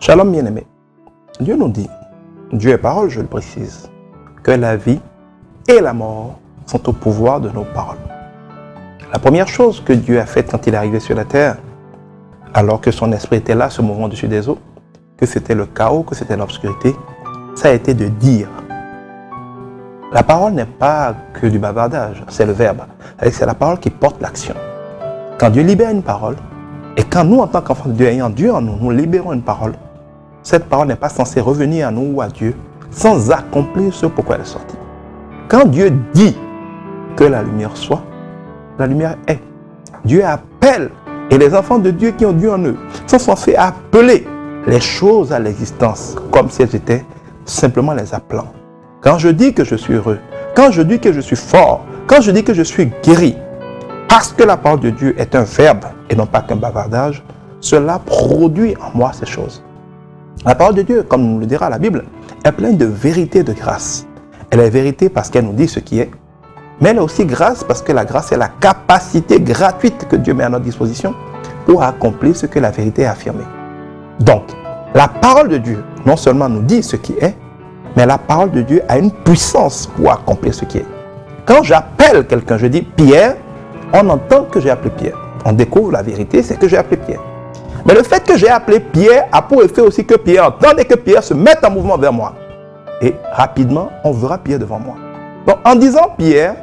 Shalom bien-aimé. Dieu nous dit, Dieu est parole, je le précise, que la vie et la mort sont au pouvoir de nos paroles. La première chose que Dieu a faite quand il est arrivé sur la terre, alors que son esprit était là, se mouvant au-dessus des eaux, que c'était le chaos, que c'était l'obscurité, ça a été de dire. La parole n'est pas que du bavardage, c'est le verbe. C'est la parole qui porte l'action. Quand Dieu libère une parole, et quand nous, en tant qu'enfants de Dieu, ayant Dieu en nous, nous libérons une parole, cette parole n'est pas censée revenir à nous ou à Dieu sans accomplir ce pourquoi elle est sortie. Quand Dieu dit que la lumière soit, la lumière est. Dieu appelle, et les enfants de Dieu qui ont Dieu en eux sont censés appeler les choses à l'existence comme si elles étaient simplement les appelant. Quand je dis que je suis heureux, quand je dis que je suis fort, quand je dis que je suis guéri, parce que la parole de Dieu est un verbe et non pas qu'un bavardage, cela produit en moi ces choses. La parole de Dieu, comme nous le dira la Bible, est pleine de vérité et de grâce. Elle est vérité parce qu'elle nous dit ce qui est, mais elle est aussi grâce parce que la grâce est la capacité gratuite que Dieu met à notre disposition pour accomplir ce que la vérité a affirmé. Donc, la parole de Dieu non seulement nous dit ce qui est, mais la parole de Dieu a une puissance pour accomplir ce qui est. Quand j'appelle quelqu'un, je dis Pierre, on entend que j'ai appelé Pierre. On découvre la vérité, c'est que j'ai appelé Pierre. Mais le fait que j'ai appelé Pierre a pour effet aussi que Pierre entende et que Pierre se mette en mouvement vers moi. Et rapidement, on verra Pierre devant moi. Donc, en disant Pierre,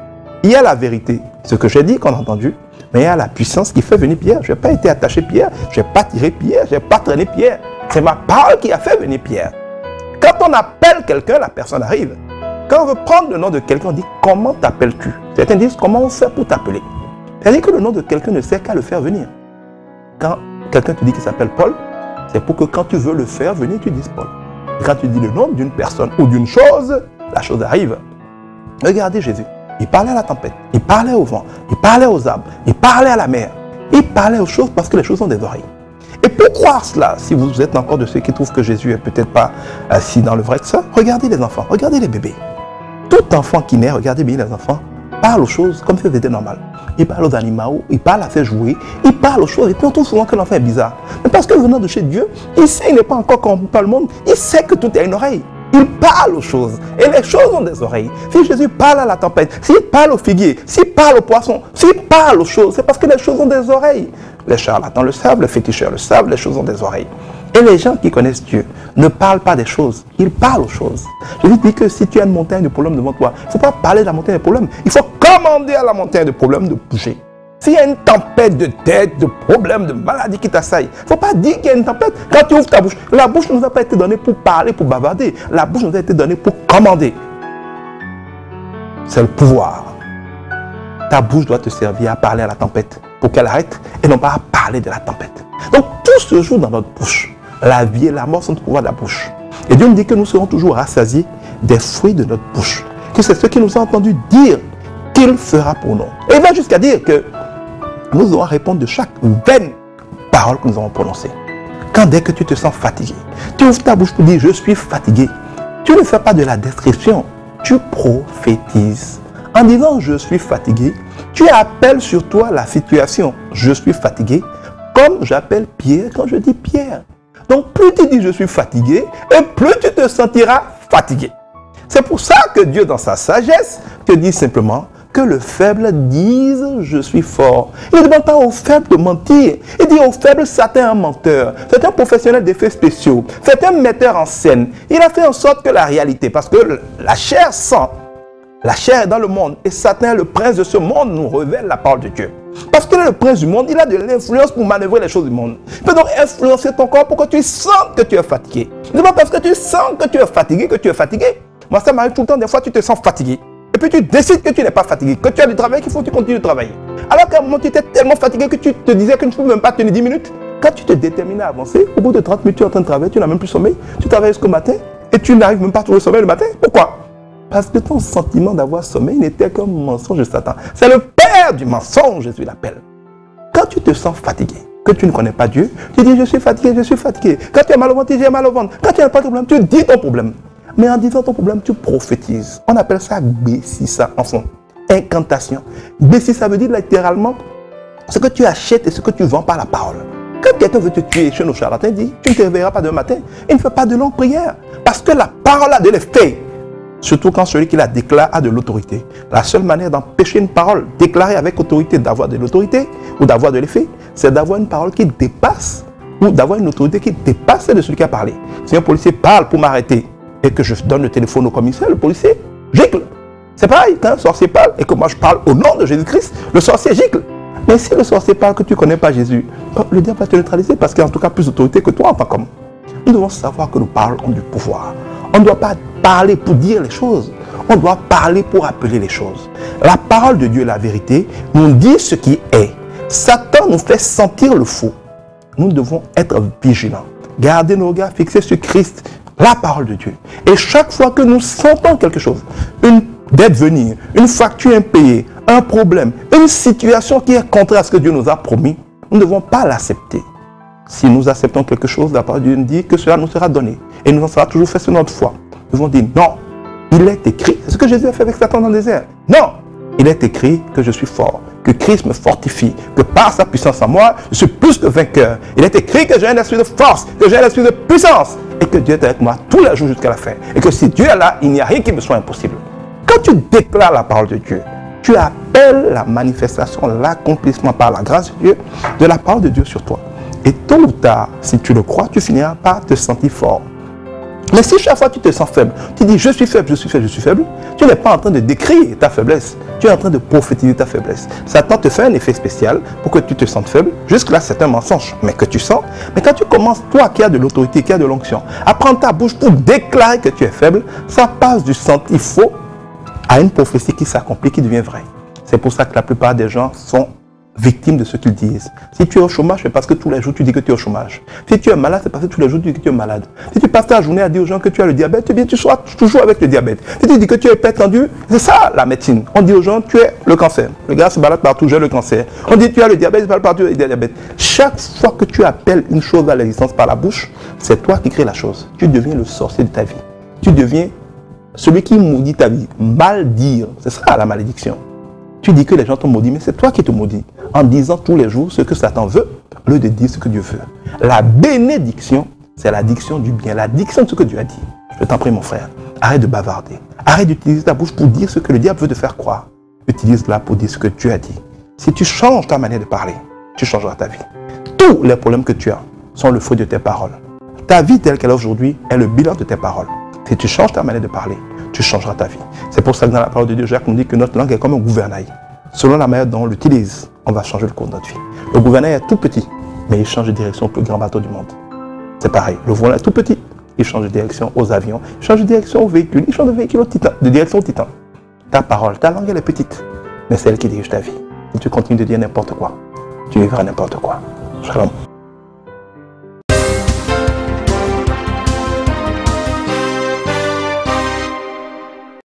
il y a la vérité, ce que j'ai dit qu'on a entendu, mais il y a la puissance qui fait venir Pierre. Je n'ai pas été attaché Pierre, je n'ai pas tiré Pierre, je n'ai pas traîné Pierre. C'est ma parole qui a fait venir Pierre. Quand on appelle quelqu'un, la personne arrive. Quand on veut prendre le nom de quelqu'un, on dit comment t'appelles-tu? Certains disent comment on fait pour t'appeler. C'est-à-dire que le nom de quelqu'un ne sert qu'à le faire venir. Quand quelqu'un te dit qu'il s'appelle Paul, c'est pour que quand tu veux le faire venir, tu dises Paul. Et quand tu dis le nom d'une personne ou d'une chose, la chose arrive. Regardez Jésus. Il parlait à la tempête, il parlait au vent, il parlait aux arbres, il parlait à la mer. Il parlait aux choses parce que les choses ont des oreilles. Et pour croire cela, si vous êtes encore de ceux qui trouvent que Jésus n'est peut-être pas assis dans le vrai que ça, regardez les enfants, regardez les bébés. Tout enfant qui naît, regardez bien les enfants, parle aux choses comme si c'était normal. Il parle aux animaux, il parle à faire jouer, il parle aux choses. Et puis on trouve souvent que l'enfant est bizarre. Mais parce que venant de chez Dieu, il sait, il n'est pas encore comme tout le monde, il sait que tout a une oreille. Il parle aux choses. Et les choses ont des oreilles. Si Jésus parle à la tempête, s'il parle au figuier, s'il parle au poisson, s'il parle aux choses, c'est parce que les choses ont des oreilles. Les charlatans le savent, les féticheurs le savent, les choses ont des oreilles. Et les gens qui connaissent Dieu ne parlent pas des choses, ils parlent aux choses. Je lui dis que si tu as une montagne de problèmes devant toi, il ne faut pas parler de la montagne de problèmes, il faut commander à la montagne de problèmes de bouger. S'il y a une tempête de tête, de problèmes, de maladies qui t'assaillent, il ne faut pas dire qu'il y a une tempête. Quand tu ouvres ta bouche, la bouche ne nous a pas été donnée pour parler, pour bavarder. La bouche nous a été donnée pour commander. C'est le pouvoir. Ta bouche doit te servir à parler à la tempête pour qu'elle arrête et non pas à parler de la tempête. Donc tout se joue dans notre bouche. La vie et la mort sont au pouvoir de la bouche. Et Dieu nous dit que nous serons toujours rassasiés des fruits de notre bouche. Que c'est ce qu'il nous a entendu dire qu'il fera pour nous. Et il va jusqu'à dire que nous allons répondre de chaque vaine parole que nous avons prononcée. Quand dès que tu te sens fatigué, tu ouvres ta bouche pour dire je suis fatigué. Tu ne fais pas de la description, tu prophétises. En disant je suis fatigué, tu appelles sur toi la situation je suis fatigué, comme j'appelle Pierre quand je dis Pierre. Donc plus tu dis je suis fatigué, et plus tu te sentiras fatigué. C'est pour ça que Dieu dans sa sagesse te dit simplement que le faible dise je suis fort. Il ne demande pas aux faibles de mentir. Il dit aux faibles c'est un menteur, c'est un professionnel d'effets spéciaux, c'est un metteur en scène. Il a fait en sorte que la réalité, parce que la chair sent, la chair est dans le monde et Satan, le prince de ce monde, nous révèle la parole de Dieu. Parce qu'il est le prince du monde, il a de l'influence pour manœuvrer les choses du monde. Il peut donc influencer ton corps pour que tu sens que tu es fatigué. Ce n'est pas parce que tu sens que tu es fatigué que tu es fatigué. Moi, ça m'arrive tout le temps, des fois tu te sens fatigué. Et puis tu décides que tu n'es pas fatigué, que tu as du travail, qu'il faut que tu continues de travailler. Alors qu'à un moment, tu étais tellement fatigué que tu te disais que tu ne peux même pas tenir 10 minutes. Quand tu te détermines à avancer, au bout de 30 minutes, tu es en train de travailler, tu n'as même plus sommeil. Tu travailles jusqu'au matin et tu n'arrives même pas à trouver le sommeil le matin. Pourquoi? Parce que ton sentiment d'avoir sommeil n'était qu'un mensonge de Satan. C'est le père du mensonge, Jésus l'appelle. Quand tu te sens fatigué, que tu ne connais pas Dieu, tu dis je suis fatigué, je suis fatigué. Quand tu as mal au ventre, tu dis j'ai mal au ventre. Quand tu n'as pas de problème, tu dis ton problème. Mais en disant ton problème, tu prophétises. On appelle ça Bessissa en fond. Incantation. Bessissa, ça veut dire littéralement ce que tu achètes et ce que tu vends par la parole. Quand quelqu'un veut te tuer chez nos charlatans, il dit, tu ne te réveilleras pas demain matin. Il ne fait pas de longues prières. Parce que la parole a de l'effet. Surtout quand celui qui la déclare a de l'autorité. La seule manière d'empêcher une parole déclarée avec autorité d'avoir de l'autorité ou d'avoir de l'effet, c'est d'avoir une parole qui dépasse ou d'avoir une autorité qui dépasse celle de celui qui a parlé. Si un policier parle pour m'arrêter et que je donne le téléphone au commissaire, le policier gicle. C'est pareil, quand un sorcier parle et que moi je parle au nom de Jésus-Christ, le sorcier gicle. Mais si le sorcier parle que tu ne connais pas Jésus, le diable va te neutraliser parce qu'il a en tout cas plus d'autorité que toi en tant qu'homme. Nous devons savoir que nos paroles ont du pouvoir. On ne doit pas parler pour dire les choses. On doit parler pour appeler les choses. La parole de Dieu est la vérité. Nous dit ce qui est. Satan nous fait sentir le faux. Nous devons être vigilants. Garder nos regards fixés sur Christ, la parole de Dieu. Et chaque fois que nous sentons quelque chose, une dette venir, une facture impayée, un problème, une situation qui est contraire à ce que Dieu nous a promis, nous ne devons pas l'accepter. Si nous acceptons quelque chose, la parole de Dieu nous dit que cela nous sera donné. Et nous en sera toujours fait sur notre foi. Nous devons dire non. Il est écrit, c'est ce que Jésus a fait avec Satan dans le désert. Non, il est écrit que je suis fort, que Christ me fortifie, que par sa puissance en moi, je suis plus que vainqueur. Il est écrit que j'ai un esprit de force, que j'ai un esprit de puissance, et que Dieu est avec moi tous les jours jusqu'à la fin. Et que si Dieu est là, il n'y a rien qui me soit impossible. Quand tu déclares la parole de Dieu, tu appelles la manifestation, l'accomplissement par la grâce de Dieu, de la parole de Dieu sur toi. Et tôt ou tard, si tu le crois, tu finiras par te sentir fort. Mais si chaque fois tu te sens faible, tu dis je suis faible, je suis faible, je suis faible, tu n'es pas en train de décrire ta faiblesse, tu es en train de prophétiser ta faiblesse. Satan te fait un effet spécial pour que tu te sentes faible. Jusque-là, c'est un mensonge, mais que tu sens. Mais quand tu commences, toi qui as de l'autorité, qui as de l'onction, à prendre ta bouche pour déclarer que tu es faible, ça passe du senti faux à une prophétie qui s'accomplit, qui devient vraie. C'est pour ça que la plupart des gens sont victimes de ce qu'ils disent. Si tu es au chômage, c'est parce que tous les jours tu dis que tu es au chômage. Si tu es malade, c'est parce que tous les jours tu dis que tu es malade. Si tu passes ta journée à dire aux gens que tu as le diabète, eh bien tu sois toujours avec le diabète. Si tu dis que tu es hypertendu, c'est ça la médecine. On dit aux gens, tu es le cancer. Le gars se balade partout, j'ai le cancer. On dit, tu as le diabète, il se balade partout, il a le diabète. Chaque fois que tu appelles une chose à l'existence par la bouche, c'est toi qui crée la chose. Tu deviens le sorcier de ta vie. Tu deviens celui qui maudit ta vie. Mal dire, c'est ça la malédiction. Tu dis que les gens t'ont maudit, mais c'est toi qui te maudis. En disant tous les jours ce que Satan veut, au lieu de dire ce que Dieu veut. La bénédiction, c'est la diction du bien, la diction de ce que Dieu a dit. Je t'en prie mon frère, arrête de bavarder. Arrête d'utiliser ta bouche pour dire ce que le diable veut te faire croire. Utilise-la pour dire ce que Dieu a dit. Si tu changes ta manière de parler, tu changeras ta vie. Tous les problèmes que tu as sont le fruit de tes paroles. Ta vie telle qu'elle est aujourd'hui est le bilan de tes paroles. Si tu changes ta manière de parler, tu changeras ta vie. C'est pour ça que dans la parole de Dieu, Jacques nous dit que notre langue est comme un gouvernail. Selon la manière dont on l'utilise, on va changer le cours de notre vie. Le gouvernail est tout petit, mais il change de direction au plus grand bateau du monde. C'est pareil, le volant est tout petit, il change de direction aux avions, il change de direction aux véhicules, il change de véhicule au titan, de direction au titan. Ta parole, ta langue, elle est petite, mais c'est elle qui dirige ta vie. Si tu continues de dire n'importe quoi, tu vivras n'importe quoi. Shalom.